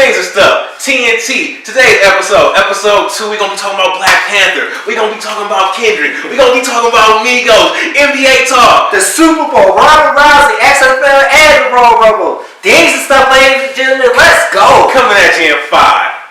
Things and stuff. TNT. Today's episode 2, we're going to be talking about Black Panther. We're going to be talking about Kendrick. We're going to be talking about Migos. NBA talk. The Superbowl, Ronda Rousy, XFL, and the Royal Rumble. Things and stuff, ladies and gentlemen. Let's go. Coming at you in 5,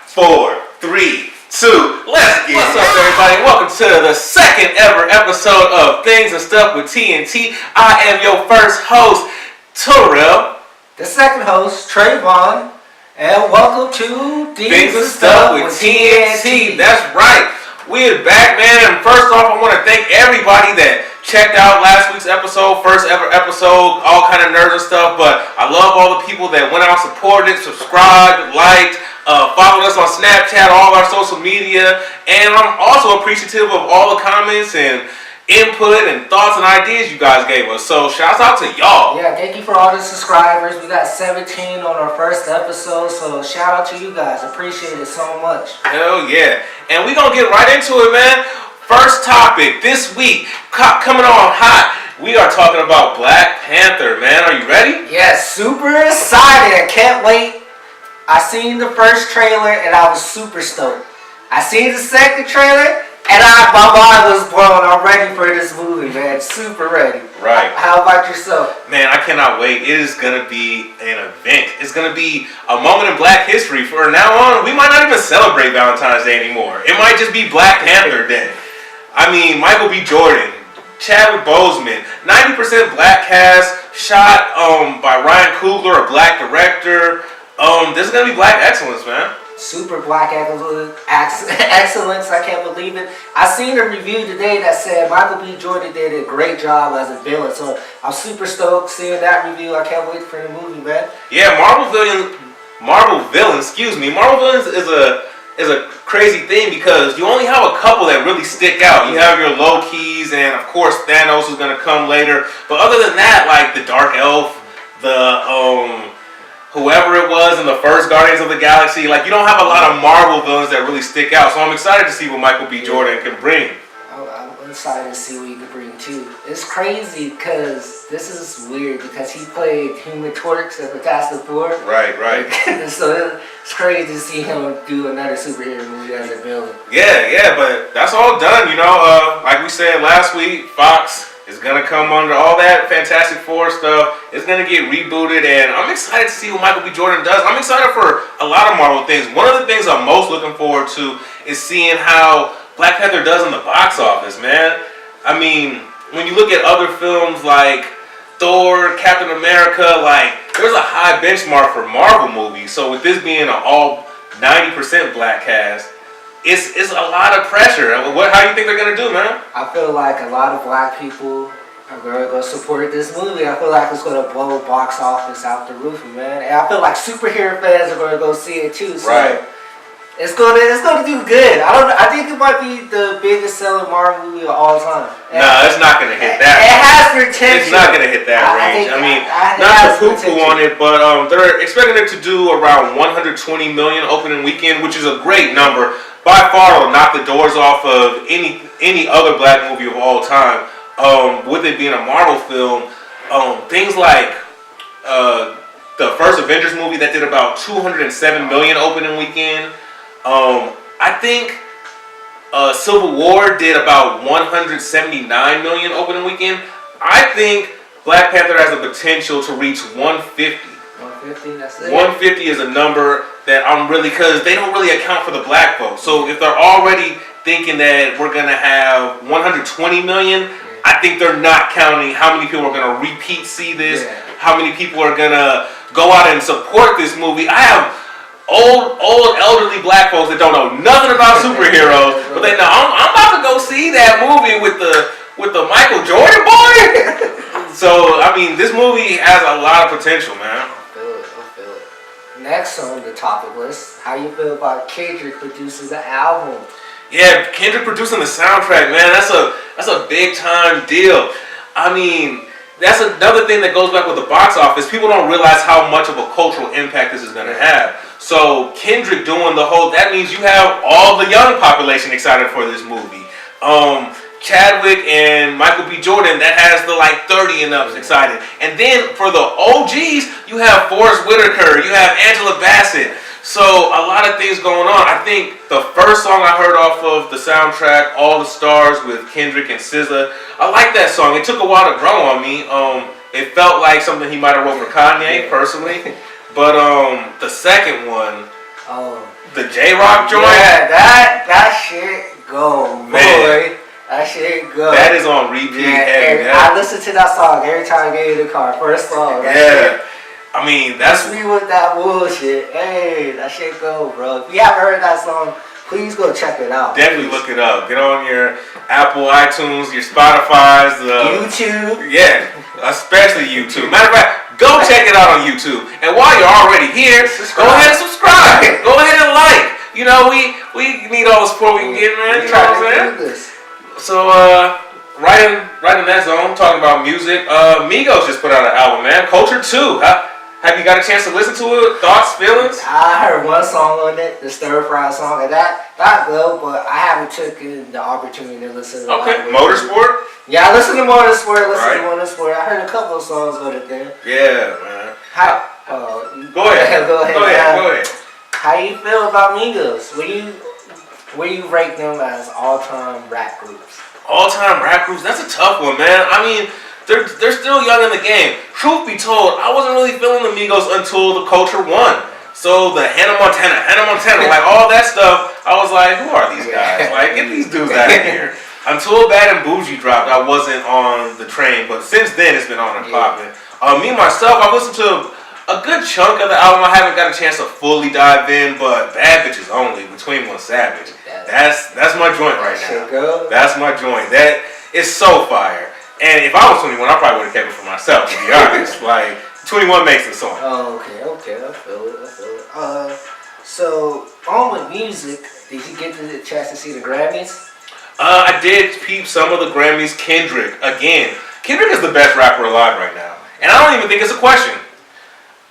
4, 3, 2. Let's get it. What's up, everybody? Welcome to the second ever episode of Things and Stuff with TNT. I am your first host, Terrell. The second host, Trayvon. And welcome to Things and Stuff with TNT. That's right. We're back, man. And first off, I want to thank everybody that checked out last week's episode, first ever episode, all kind of nerds and stuff. But I love all the people that went out, supported, subscribed, liked, followed us on Snapchat, all our social media. And I'm also appreciative of all the comments and input and thoughts and ideas you guys gave us. So shouts out to y'all. Yeah, thank you for all the subscribers. We got 17 on our first episode, so shout out to you guys. Appreciate it so much. Hell yeah. And we gonna get right into it, man. First topic this week, coming on hot. We are talking about Black Panther, man. Are you ready? Yes, super excited. I can't wait. I seen the first trailer and I was super stoked. I seen the second trailer and my mind was blown. I'm ready for this movie, man. Super ready. Right. How about yourself? Man, I cannot wait. It is going to be an event. It's going to be a moment in Black history. From now on, we might not even celebrate Valentine's Day anymore. It might just be Black Panther Day. I mean, Michael B. Jordan, Chadwick Boseman, 90% Black cast, shot by Ryan Coogler, a Black director. This is going to be Black excellence, man. Super Black excellence. I can't believe it. I seen a review today that said Michael B. Jordan did a great job as a villain. So I'm super stoked seeing that review. I can't wait for the movie, man. Yeah, Marvel villains is a crazy thing because you only have a couple that really stick out. You have your low keys, and of course Thanos is gonna come later. But other than that, like the Dark Elf, the whoever it was in the first Guardians of the Galaxy, like you don't have a lot of Marvel villains that really stick out. So I'm excited to see what Michael B. Jordan can bring. I'm excited to see what he can bring too. It's crazy because this is weird because he played Human Torch at the Fantastic Four. Right. So it's crazy to see him do another superhero movie as a villain. Yeah, but that's all done, you know. Like we said last week, Fox is gonna come under all that Fantastic Four stuff. It's gonna get rebooted, and I'm excited to see what Michael B. Jordan does. I'm excited for a lot of Marvel things. One of the things I'm most looking forward to is seeing how Black Panther does in the box office, man. I mean, when you look at other films like Thor, Captain America, like there's a high benchmark for Marvel movies. So with this being an all 90% Black cast, it's a lot of pressure. How do you think they're gonna do, man? I feel like a lot of Black people are gonna go support this movie. I feel like it's gonna blow box office out the roof, man. And I feel like superhero fans are gonna go see it too. So right. It's gonna do good. I think it might be the biggest selling Marvel movie of all time. No, it's not gonna hit that. It has potential. It's not gonna hit that range. I mean, not to poo-poo on it, but they're expecting it to do around 120 million opening weekend, which is a great number. By far, will knock the doors off of any other Black movie of all time. With it being a Marvel film, things like the first Avengers movie that did about 207 million opening weekend. I think Civil War did about 179 million opening weekend. I think Black Panther has the potential to reach 150. 150, that's it. 150 is a number that I'm really, because they don't really account for the Black folks. So if they're already thinking that we're going to have 120 million, I think they're not counting how many people are going to repeat see this, how many people are going to go out and support this movie. I have old elderly Black folks that don't know nothing about superheroes, but they know I'm about to go see that movie with the Michael Jordan boy. So I mean, this movie has a lot of potential, man. I feel it. Next on the topic list, how you feel about Kendrick producing the album? Yeah, Kendrick producing the soundtrack, man. That's a big time deal. I mean, that's another thing that goes back with the box office. People don't realize how much of a cultural impact this is going to have. So Kendrick doing that means you have all the young population excited for this movie. Chadwick and Michael B. Jordan, that has the 30 and ups excited. And then for the OGs, you have Forrest Whitaker, you have Angela Bassett. So a lot of things going on. I think the first song I heard off of the soundtrack, "All the Stars" with Kendrick and SZA, I like that song. It took a while to grow on me. It felt like something he might have wrote for Kanye personally, but the second one, the J-Rock joint, yeah, that shit go, man. Boy. That shit go. That is on repeat. Yeah, I listen to that song every time I get in the car. First song. Yeah. I mean, that's me with that bullshit. Hey, that shit go, bro. If you haven't heard that song, please go check it out. Definitely look it up. Get on your Apple, iTunes, your Spotify's, YouTube. Yeah, especially YouTube. Matter of fact, go check it out on YouTube. And while you're already here, go ahead and subscribe. Go ahead and like. You know, we need all the support we can get, man. You know what I'm saying? So, right in that zone, talking about music. Migos just put out an album, man. Culture 2. Have you got a chance to listen to it? Thoughts, feelings? I heard one song on it, the Stir Fry song, and that good, but I haven't taken the opportunity to listen to it. Okay, Motorsport? Yeah, I listened to Motorsport, I heard a couple of songs on it then. Yeah, man. Go ahead. How you feel about Migos? Where you rank them as all-time rap groups? All-time rap groups? That's a tough one, man. I mean, they're still young in the game. Truth be told, I wasn't really feeling the Migos until the Culture 1. So the Hannah Montana, like all that stuff, I was like, who are these guys? Like, get these dudes out of here. Until Bad and Bougie dropped, I wasn't on the train, but since then it's been on and popping. Me myself, I've listened to a good chunk of the album. I haven't got a chance to fully dive in, but Bad Bitches Only, Between One Savage, that's my joint right now. That's my joint. That is so fire. And if I was 21, I probably would have kept it for myself, to be honest. Like, 21 makes the song. Oh, okay. I feel it. So, on with music, did you get the chance to see the Grammys? I did peep some of the Grammys. Kendrick, again. Kendrick is the best rapper alive right now. And I don't even think it's a question.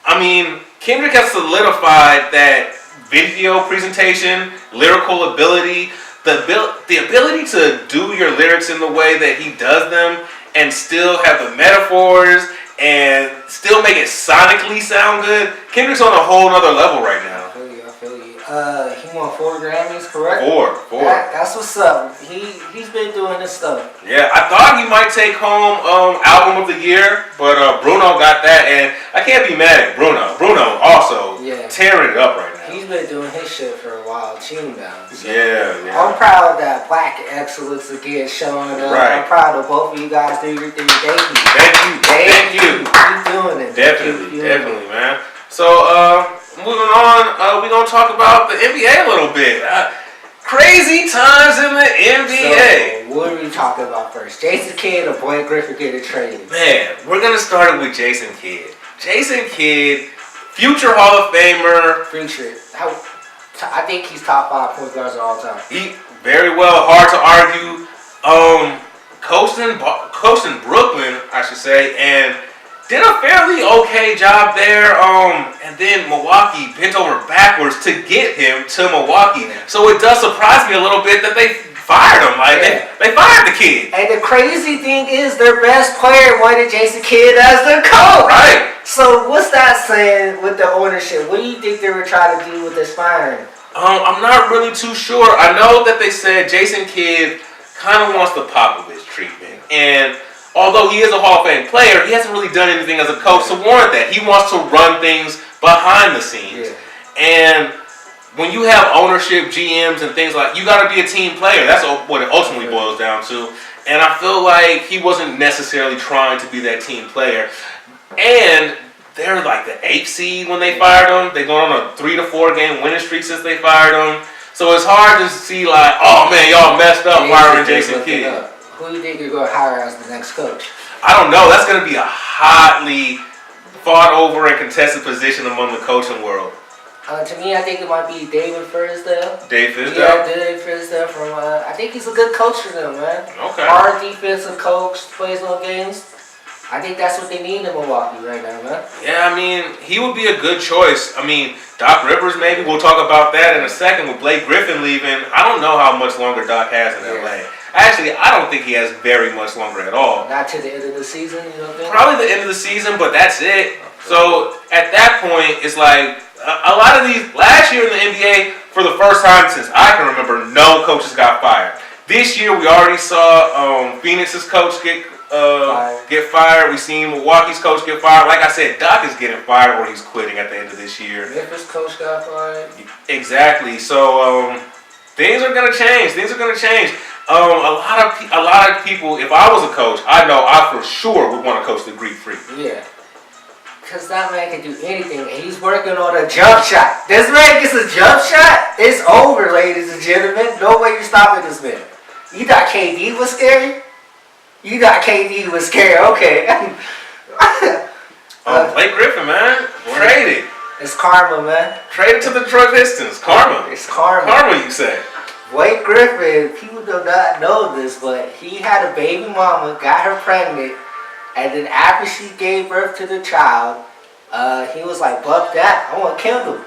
I mean, Kendrick has solidified that video presentation, lyrical ability, the ability to do your lyrics in the way that he does them and still have the metaphors and still make it sonically sound good. Kendrick's on a whole nother level right now. I feel you. He won 4 Grammys, correct? 4. That's what's up. He's been doing this stuff. Yeah, I thought he might take home Album of the Year, but Bruno got that, and I can't be mad at Bruno. Bruno also tearing it up right now. He's been doing his shit for a while too now. So yeah. I'm proud that Black excellence again showing up. Right. I'm proud of both of you guys doing your thing. Thank you. Thank you. Keep doing it. Definitely, man. So, moving on, we're going to talk about the NBA a little bit. Crazy times in the NBA. So, what are we talking about first? Jason Kidd or Boy Griffin getting traded? Man, we're going to start it with Jason Kidd. Jason Kidd, future Hall of Famer. Future. I think he's top 5 point guards of all time. He very well, hard to argue. Coached in Brooklyn, I should say, and did a fairly okay job there. And then Milwaukee bent over backwards to get him to Milwaukee. So it does surprise me a little bit that they fired him. Like they fired the kid. And the crazy thing is, their best player wanted Jason Kidd as their coach. Right. So what's that saying with the ownership? What do you think they were trying to do with this firing? I'm not really too sure. I know that they said Jason Kidd kind of wants the Popovich treatment, and although he is a Hall of Fame player, he hasn't really done anything as a coach to warrant that. He wants to run things behind the scenes. And when you have ownership, GMs, and things like, you got to be a team player. That's what it ultimately boils down to. And I feel like he wasn't necessarily trying to be that team player. And they're like the 8th seed when they fired him. They've gone on a 3 to 4 game winning streak since they fired him. So it's hard to see like, oh man, y'all messed up firing Jason Kidd. Who do you think you're going to hire as the next coach? I don't know. That's going to be a hotly fought over and contested position among the coaching world. To me, I think it might be David Fizdale. Dave Fizdale? Yeah, Dave Fizdale from, I think he's a good coach for them, man. Okay. Hard defensive coach, plays no games. I think that's what they need in Milwaukee right now, man. Yeah, I mean, he would be a good choice. I mean, Doc Rivers maybe. We'll talk about that in a second with Blake Griffin leaving. I don't know how much longer Doc has in L.A. Actually, I don't think he has very much longer at all. Not to the end of the season, you know what I mean? Probably the end of the season, but that's it. So at that point, it's like a lot of these. Last year in the NBA, for the first time since I can remember, no coaches got fired. This year, we already saw Phoenix's coach get fired. We seen Milwaukee's coach get fired. Like I said, Doc is getting fired or he's quitting at the end of this year. Memphis coach got fired. Exactly. So things are gonna change. A lot of people. If I was a coach, I know I for sure would want to coach the Greek Freak. Yeah. Because that man can do anything, and he's working on a jump shot. This man gets a jump shot, it's over, ladies and gentlemen. No way you're stopping this man. You thought KD was scary? Okay. Blake Griffin, man. Traded. It's karma, man. Traded to the Detroit Pistons. Karma. It's karma. Karma, you say. Blake Griffin, people do not know this, but he had a baby mama, got her pregnant, and then after she gave birth to the child, he was like, "Fuck that! I want Kendall."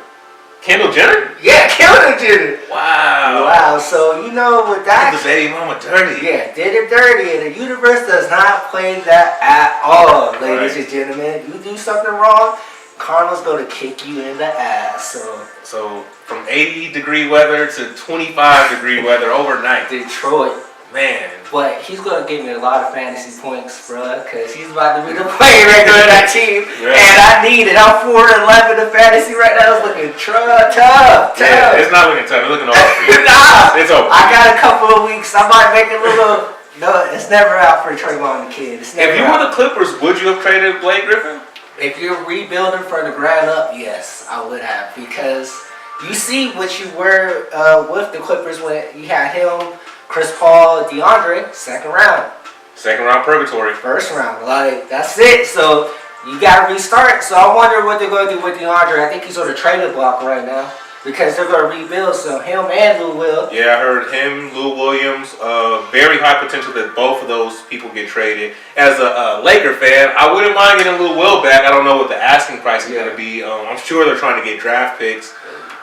Kendall Jenner? Yeah, Kendall Jenner. Wow. So you know with that, did the baby mama dirty. Yeah, did it dirty, and the universe does not play that at all, ladies and gentlemen. You do something wrong, karma's gonna kick you in the ass. So from 80-degree weather to 25-degree weather overnight. Detroit. Man. But he's going to give me a lot of fantasy points, bruh, because he's about to be the playmaker of that team. Yeah. And I need it. I'm 4-11 in fantasy right now. It's looking tough. Yeah, it's not looking tough. It's looking over for you. Nah. It's over. I got a couple of weeks. I might make a little... No, it's never out for Trayvon the Kid. If you were the Clippers, would you have traded Blake Griffin? If you're rebuilding from the ground up, yes, I would have. Because you see what you were with the Clippers when you had him... Chris Paul, DeAndre, second round. Second round purgatory. First round, like that's it. So you gotta restart. So I wonder what they're gonna do with DeAndre. I think he's on the trading block right now because they're gonna rebuild. So him and Lou Will. Yeah, I heard him, Lou Williams. Very high potential that both of those people get traded. As a Laker fan, I wouldn't mind getting Lou Will back. I don't know what the asking price is gonna be. I'm sure they're trying to get draft picks.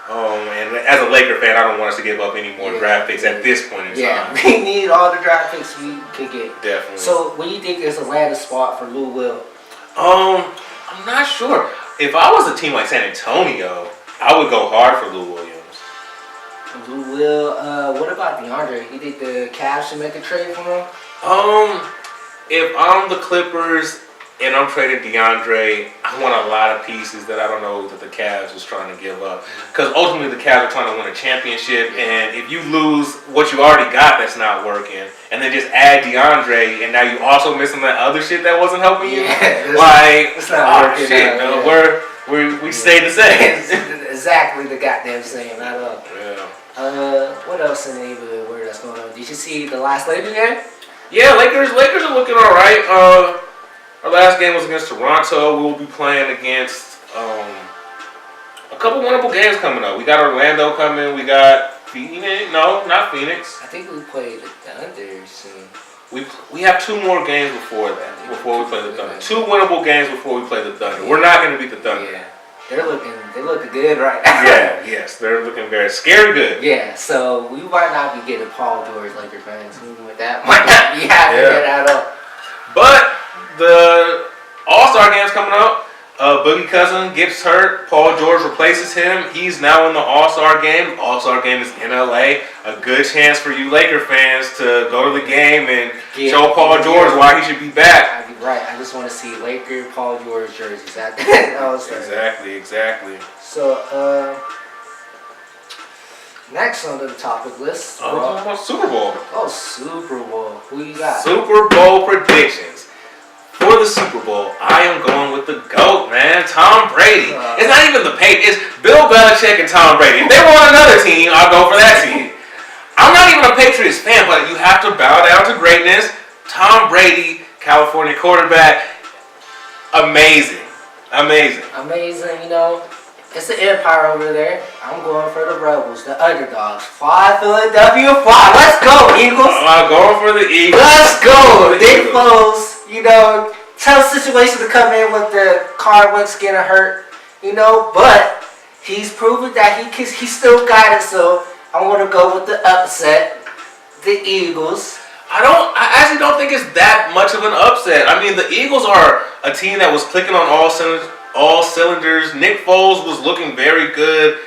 And as a Laker fan, I don't want us to give up any more draft picks at this point in time. Yeah, we need all the draft picks we could get. Definitely. So, what do you think is a landing spot for Lou Will? I'm not sure. If I was a team like San Antonio, I would go hard for Lou Williams. Lou Will. What about DeAndre? You think the Cavs should make a trade for him? If I'm the Clippers and I'm trading DeAndre, I want a lot of pieces that I don't know that the Cavs is trying to give up. Because ultimately the Cavs are trying to win a championship, and if you lose what you already got that's not working, and then just add DeAndre, and now you also missing that other shit that wasn't helping you, it's not working. Shit, we stayed the same. Exactly the goddamn same. I know. Yeah. What else in the neighborhood where that's going on? Did you see the last Lakers game? Yeah, Lakers are looking all right. Our last game was against Toronto. We will be playing against a couple winnable games coming up. We got Orlando coming. We got Phoenix. No, not Phoenix. I think we played the Thunder soon. We have two more games before that. Before we play the Thunder. Two winnable games before we play the Thunder. We're not going to beat the Thunder. Yeah. They're looking good right now. Yes, they're looking very scary good. Yeah, so we might not be getting Paul George Laker fans. That might not be happening at all. But the All-Star game's coming up. Boogie Cousin gets hurt. Paul George replaces him. He's now in the All-Star game. All-Star game is in LA. A good chance for you Laker fans to go to the game and show Paul George why he should be back. Right. I just want to see Laker Paul George jerseys. Exactly. So, next on the topic list. Super Bowl. Oh, Super Bowl. Who you got? Super Bowl predictions. For the Super Bowl, I am going with the GOAT, man, Tom Brady. It's not even the Patriots. It's Bill Belichick and Tom Brady. If they want another team, I'll go for that team. I'm not even a Patriots fan, but you have to bow down to greatness. Tom Brady, California quarterback, amazing. You know, it's the empire over there. I'm going for the Rebels, the underdogs. Fly, Philadelphia, fly. Let's go, Eagles. I'm going for the Eagles. Let's go. Big Foles, you know, tough situation to come in with the car once getting hurt, you know, but he's proven that he still got it, so I'm going to go with the upset, the Eagles. I actually don't think it's that much of an upset. I mean, the Eagles are a team that was clicking on all all cylinders. Nick Foles was looking very good.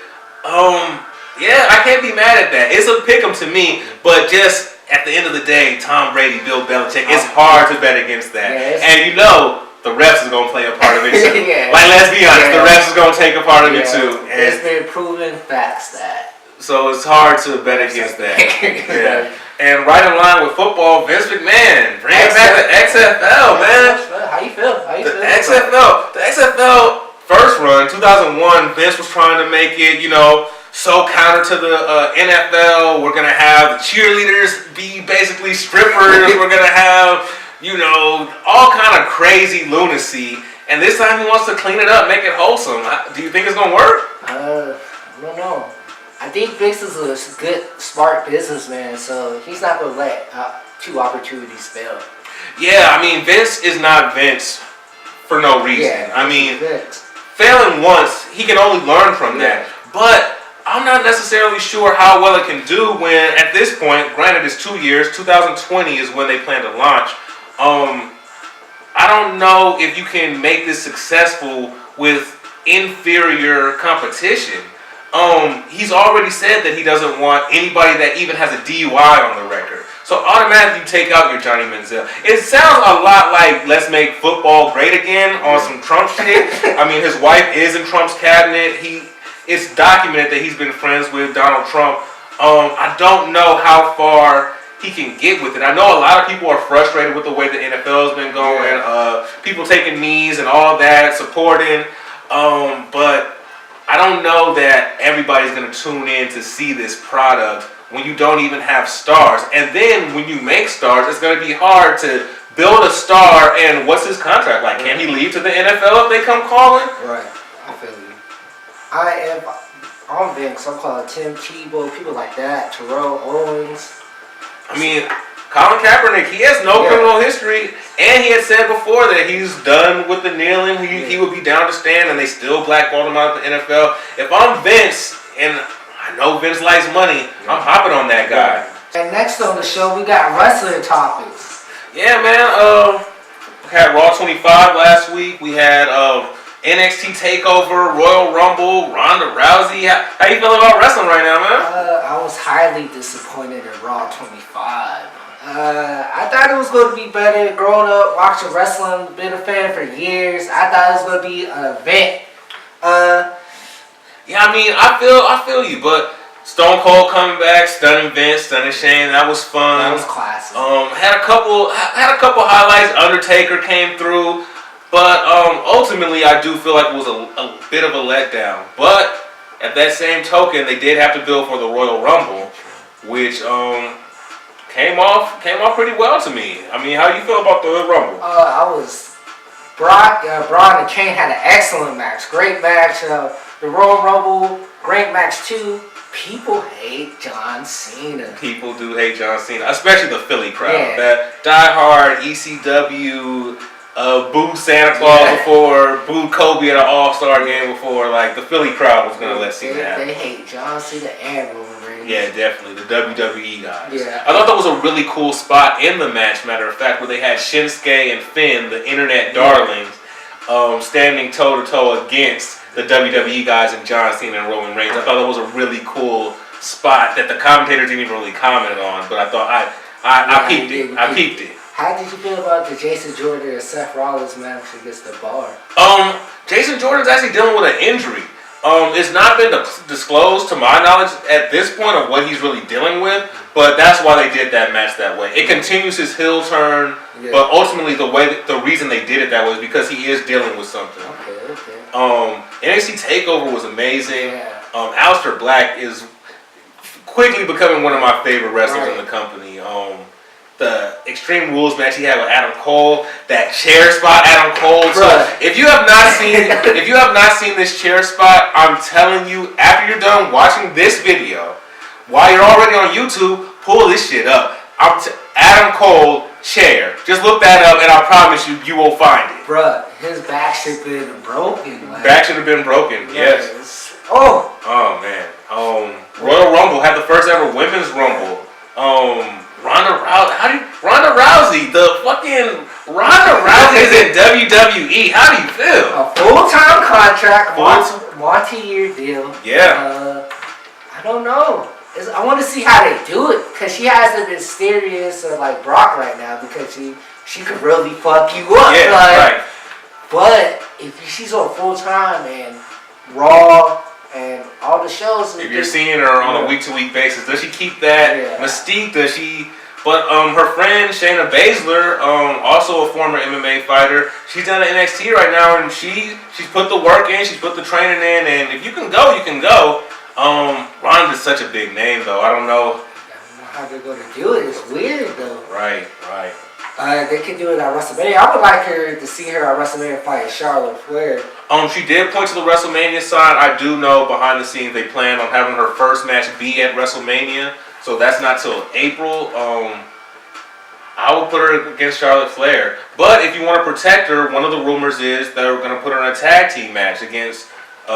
Yeah, I can't be mad at that. It's a pick 'em to me, but just at the end of the day, Tom Brady, Bill Belichick, it's hard to bet against that. Yeah, and you know the refs is going to play a part of it too. Yeah. Like, let's be honest, the refs is going to take a part of it too. And it's been proven facts that. So it's hard to bet against that. Yeah. And right in line with football, Vince McMahon, bring it back to XFL, man. How you feel? The XFL first run, 2001, Vince was trying to make it, so counter to the NFL. We're going to have the cheerleaders be basically strippers. We're going to have, all kind of crazy lunacy. And this time he wants to clean it up, make it wholesome. Do you think it's going to work? I don't know. I think Vince is a good, smart businessman, so he's not going to let two opportunities fail. Yeah, I mean, Vince is not Vince for no reason. Yeah, I mean, Vince. Failing once, he can only learn from that. But I'm not necessarily sure how well it can do when, at this point, granted it's 2 years, 2020 is when they plan to launch. I don't know if you can make this successful with inferior competition. He's already said that he doesn't want anybody that even has a DUI on the record. So automatically you take out your Johnny Manziel. It sounds a lot like Let's Make Football Great Again on some Trump shit. I mean, his wife is in Trump's cabinet. It's documented that he's been friends with Donald Trump. I don't know how far he can get with it. I know a lot of people are frustrated with the way the NFL has been going. People taking knees and all that, supporting. But I don't know that everybody's going to tune in to see this product when you don't even have stars. And then when you make stars, it's going to be hard to build a star. And what's his contract like? Can he leave to the NFL if they come calling? Right. I feel you. I'm Vince. I'm calling Tim Tebow, people like that, Terrell Owens. I mean, Colin Kaepernick, he has no criminal history, and he had said before that he's done with the kneeling. He would be down to stand, and they still blackballed him out of the NFL. If I'm Vince, and I know Vince likes money, I'm hopping on that guy. And next on the show, we got wrestling topics. Yeah, man. We had Raw 25 last week. We had NXT TakeOver, Royal Rumble, Ronda Rousey. How you feel about wrestling right now, man? I was highly disappointed in Raw 25. I thought it was going to be better. Growing up, watching wrestling, been a fan for years. I thought it was going to be an event. Yeah, I mean, I feel you, but Stone Cold coming back, stunning Vince, stunning Shane, that was fun. That was classic. Had a couple highlights. Undertaker came through. But ultimately, I do feel like it was a bit of a letdown. But at that same token, they did have to build for the Royal Rumble, which came off pretty well to me. I mean, how do you feel about the Royal Rumble? Braun and Kane had an excellent match, great match. The Royal Rumble, great match too. People hate John Cena. People do hate John Cena, especially the Philly crowd. Yeah. That diehard ECW. Booed Santa Claus before, booed Kobe at an All-Star game before. Like, the Philly crowd was going to let Cena happen. They hate John Cena and Roman Reigns. Yeah, definitely. The WWE guys. Yeah. I thought that was a really cool spot in the match, matter of fact, where they had Shinsuke and Finn, the internet darlings, standing toe-to-toe against the WWE guys and John Cena and Roman Reigns. I thought that was a really cool spot that the commentators didn't even really comment on, but I thought I peeped it. I peeped it. How did you feel about the Jason Jordan and Seth Rollins match against the Bar? Jason Jordan's actually dealing with an injury. It's not been disclosed to my knowledge at this point of what he's really dealing with, but that's why they did that match that way. It continues his heel turn, but ultimately the reason they did it that way is because he is dealing with something. Okay. NXT TakeOver was amazing. Yeah. Aleister Black is quickly becoming one of my favorite wrestlers in the company. The Extreme Rules match he had with Adam Cole, that chair spot, Adam Cole. So if you have not seen this chair spot, I'm telling you, after you're done watching this video, while you're already on YouTube, pull this shit up. Adam Cole chair. Just look that up, and I promise you will find it. Bruh, his back should have been broken. Back should have been broken. Yes. Oh man. Royal Rumble had the first ever women's Rumble. Ronda Rousey, the fucking Ronda Rousey is in WWE. How do you feel? A full-time contract, multi-year deal. Yeah. I don't know. I want to see how they do it because she has the mysterious like Brock right now because she could really fuck you up. Yeah, right. But if she's on full time and Raw and all the shows, if you're seeing her on a week-to-week basis, does she keep that mystique? Does she? But her friend Shayna Baszler, also a former MMA fighter, she's down at NXT right now, and she's put the work in, she's put the training in, and if you can go, you can go. Ronda's such a big name, though. I don't know how they're gonna do it. It's weird, though. Right. They can do it at WrestleMania. I would like to see her at WrestleMania fight Charlotte Flair. She did point to the WrestleMania side. I do know behind the scenes they plan on having her first match be at WrestleMania. So that's not till April. I would put her against Charlotte Flair. But if you want to protect her, one of the rumors is that we're going to put her in a tag team match against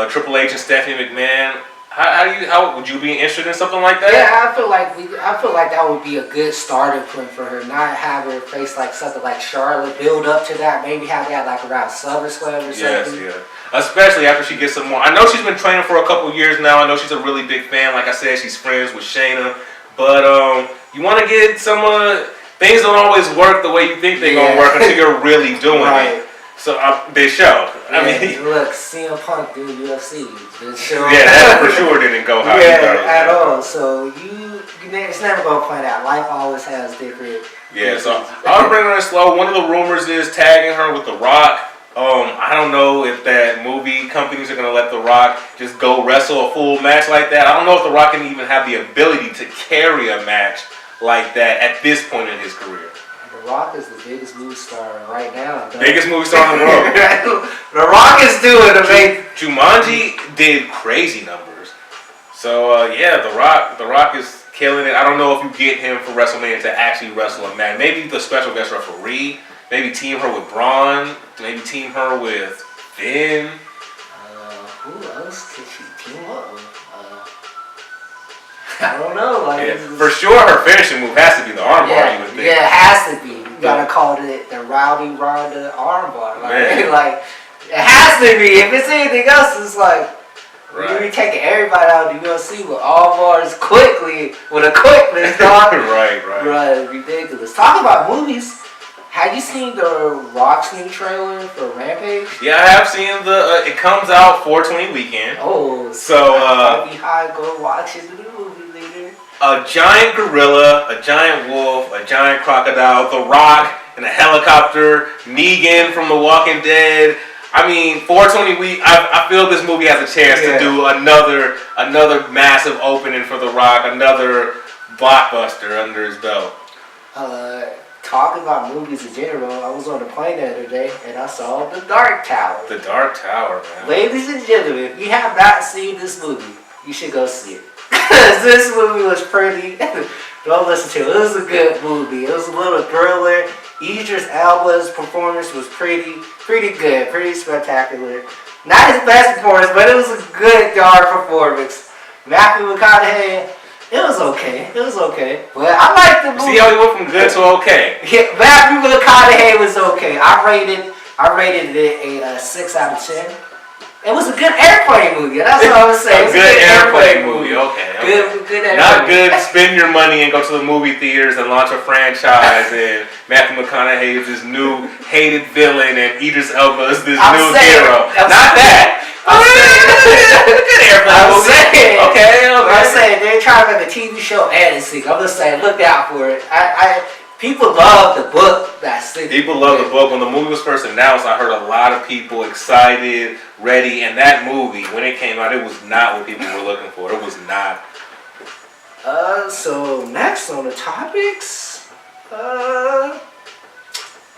Triple H and Stephanie McMahon. How would you be interested in something like that? Yeah, I feel like that would be a good starting point for her. Not have her face like something like Charlotte, build up to that. Maybe have that like around SummerSlam or something. Yes. Especially after she gets some more. I know she's been training for a couple years now. I know she's a really big fan. Like I said, she's friends with Shayna. But you want to get some things don't always work the way you think they're gonna work until you're really doing it. So they show. I mean, look, CM Punk did UFC. Yeah, that for sure didn't go how you thought it was at all. So it's never gonna play out. Life always has different. Yeah, so I'll bring her in slow. One of the rumors is tagging her with The Rock. I don't know if that movie companies are gonna let The Rock just go wrestle a full match like that. I don't know if The Rock can even have the ability to carry a match like that at this point in his career. The Rock is the biggest movie star right now. Biggest movie star in the world. The Rock is doing amazing. Jumanji did crazy numbers. So The Rock is killing it. I don't know if you get him for WrestleMania to actually wrestle a match. Maybe the special guest referee. Maybe team her with Braun. Maybe team her with Finn. Who else could she team up with? I don't know. For sure, her finishing move has to be the armbar. You would think. Yeah, it has to be. You gotta call it the Rowdy Ronda armbar. Like it has to be. If it's anything else, it's like you're taking everybody out of the UFC with armbars quickly with a quickness, dog. Right. Ridiculous. Talk about movies. Have you seen the Rock's new trailer for Rampage? Yeah, I have seen it comes out 4/20 weekend. Oh, so I'll be high. Go watch it in the movie later. A giant gorilla, a giant wolf, a giant crocodile, The Rock in a helicopter, Negan from The Walking Dead. I mean, 4/20 week. I feel this movie has a chance to do another massive opening for The Rock, another blockbuster under his belt. Talking about movies in general, I was on a plane the other day and I saw The Dark Tower. The Dark Tower, man. Ladies and gentlemen, if you have not seen this movie, you should go see it. Because this movie was pretty. Don't listen to it. It was a good movie. It was a little thriller. Idris Elba's performance was pretty good, pretty spectacular. Not his best performance, but it was a good dark performance. Matthew McConaughey. It was okay. But I liked the movie. See how he went from good to okay. Yeah, Matthew McConaughey was okay. I rated it a 6 out of 10. It was a good airplane movie. That's what I was saying. A good airplane movie. Okay. Good airplane. Not good. Spend your money and go to the movie theaters and launch a franchise. And Matthew McConaughey is this new hated villain, and Idris Elba is this new hero. Not that. Good airplane movie. Okay. I'm saying they're trying to make a TV show and a sequel. I'm just saying, look out for it. People love the book. People love the book. When the movie was first announced, I heard a lot of people excited, ready, and that movie, when it came out, it was not what people were looking for. It was not. So next on the topics,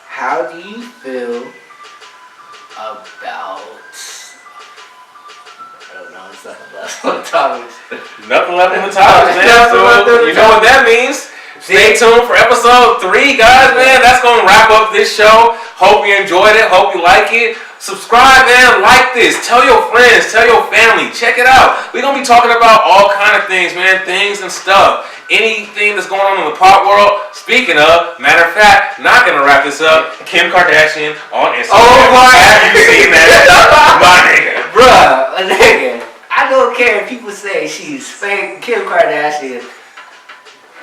how do you feel about? I don't know. It's nothing left on the topics. Nothing left on the topics, man. So you know what that means. Stay tuned for episode 3, guys, man. That's going to wrap up this show. Hope you enjoyed it. Hope you like it. Subscribe, man. Like this. Tell your friends. Tell your family. Check it out. We're going to be talking about all kind of things, man. Things and stuff. Anything that's going on in the pop world. Speaking of, matter of fact, not going to wrap this up. Kim Kardashian on Instagram. Oh, my. Have you seen that? My nigga. Bro, don't care if people say she's fake. Kim Kardashian,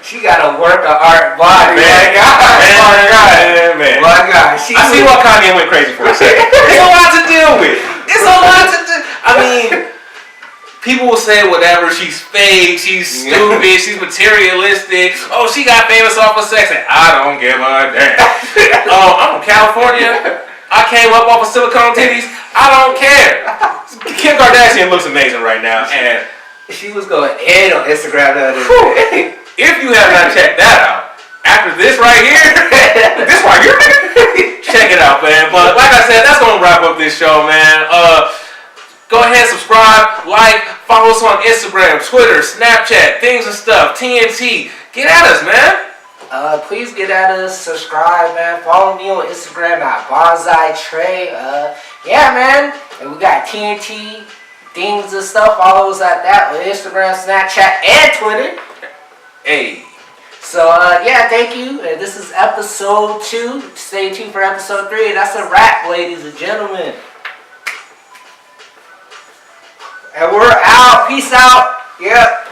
she got a work of art body. Man, man. My God. I see why Kanye went crazy for a second. It's a lot to deal with. It's a lot to do. I mean, people will say whatever. She's fake. She's stupid. She's materialistic. Oh, she got famous off of sex. And I don't give a damn. I'm from California. I came up off of silicone titties. I don't care. Kim Kardashian looks amazing right now, and she was going in on Instagram the other day. If you have not checked that out, after this right here, check it out, man. But like I said, that's gonna wrap up this show, man. Go ahead, subscribe, like, follow us on Instagram, Twitter, Snapchat, things and stuff, TNT. Get at us, man. Please get at us, subscribe, man. Follow me on Instagram at Bonsai Trey. Yeah, man. And we got TNT, things and stuff. Follow us at that on Instagram, Snapchat, and Twitter. Hey. So, yeah, thank you. And this is episode 2. Stay tuned for episode 3. And that's a wrap, ladies and gentlemen. And we're out. Peace out. Yep.